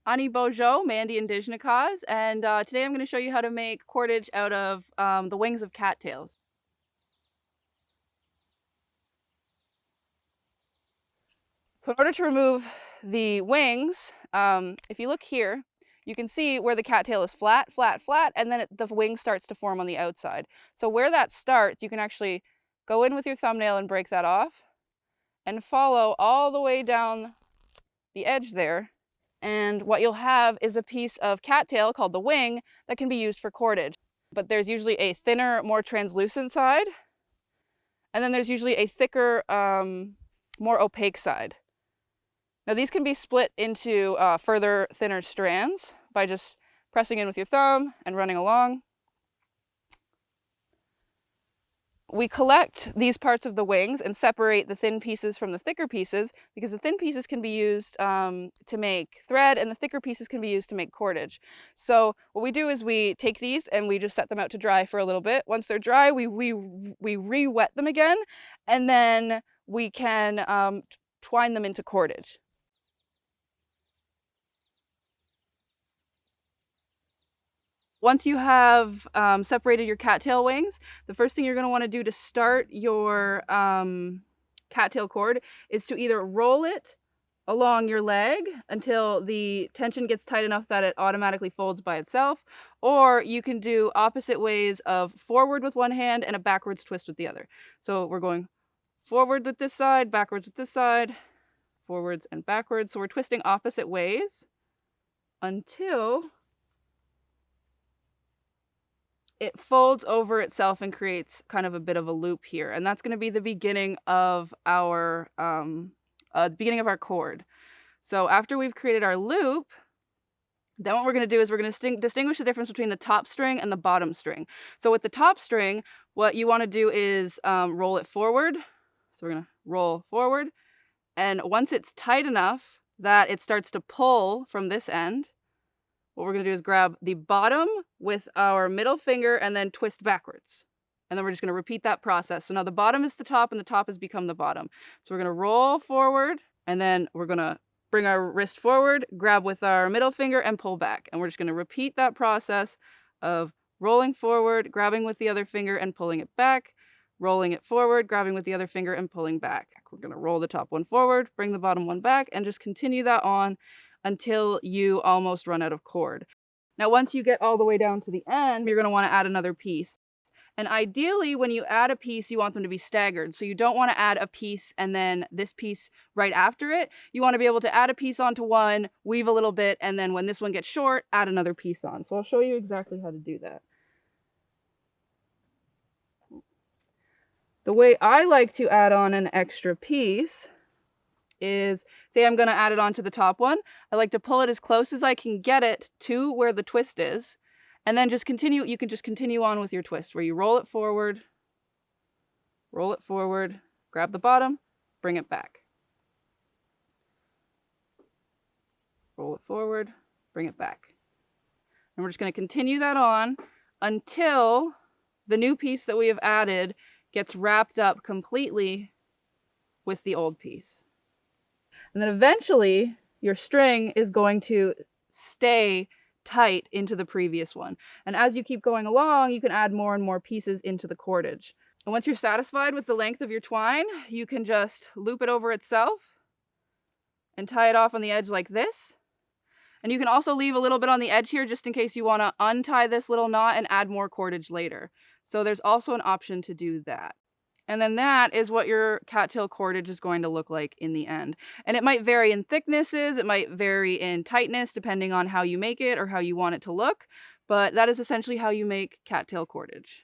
Ani Bojo, Mandy Indigenous, and today I'm going to show you how to make cordage out of the wings of cattails. So in order to remove the wings, if you look here, you can see where the cattail is flat, flat, flat, and then the wing starts to form on the outside. So where that starts, you can actually go in with your thumbnail and break that off and follow all the way down the edge there. And what you'll have is a piece of cattail called the wing that can be used for cordage. But there's usually a thinner, more translucent side, and then there's usually a thicker, more opaque side. Now these can be split into further thinner strands by just pressing in with your thumb and running along. We collect these parts of the wings and separate the thin pieces from the thicker pieces because the thin pieces can be used to make thread and the thicker pieces can be used to make cordage. So what we do is we take these and we just set them out to dry for a little bit. Once they're dry, we re-wet them again, and then we can twine them into cordage. Once you have separated your cattail wings, the first thing you're going to want to do to start your cattail cord is to either roll it along your leg until the tension gets tight enough that it automatically folds by itself, or you can do opposite ways of forward with one hand and a backwards twist with the other. So we're going forward with this side, backwards with this side, forwards and backwards. So we're twisting opposite ways until it folds over itself and creates kind of a bit of a loop here. And that's going to be the beginning of our cord. So after we've created our loop, then what we're going to do is we're going to distinguish the difference between the top string and the bottom string. So with the top string, what you want to do is roll it forward. So we're going to roll forward. And once it's tight enough that it starts to pull from this end, what we're going to do is grab the bottom with our middle finger and then twist backwards. And then we're just going to repeat that process. So now the bottom is the top and the top has become the bottom. So we're going to roll forward and then we're going to bring our wrist forward, grab with our middle finger and pull back. And we're just going to repeat that process of rolling forward, grabbing with the other finger and pulling it back, rolling it forward, grabbing with the other finger and pulling back. We're going to roll the top one forward, bring the bottom one back, and just continue that on until you almost run out of cord. Now, once you get all the way down to the end, you're going to want to add another piece. And ideally, when you add a piece, you want them to be staggered. So you don't want to add a piece and then this piece right after it. You want to be able to add a piece onto one, weave a little bit, and then when this one gets short, add another piece on. So I'll show you exactly how to do that. The way I like to add on an extra piece is, say I'm going to add it onto the top one. I like to pull it as close as I can get it to where the twist is, and then just continue. You can just continue on with your twist where you roll it forward, grab the bottom, bring it back. Roll it forward, bring it back. And we're just going to continue that on until the new piece that we have added gets wrapped up completely with the old piece. And then eventually your string is going to stay tight into the previous one. And as you keep going along, you can add more and more pieces into the cordage. And once you're satisfied with the length of your twine, you can just loop it over itself and tie it off on the edge like this. And you can also leave a little bit on the edge here just in case you want to untie this little knot and add more cordage later. So there's also an option to do that. And then that is what your cattail cordage is going to look like in the end. And it might vary in thicknesses, it might vary in tightness depending on how you make it or how you want it to look, but that is essentially how you make cattail cordage.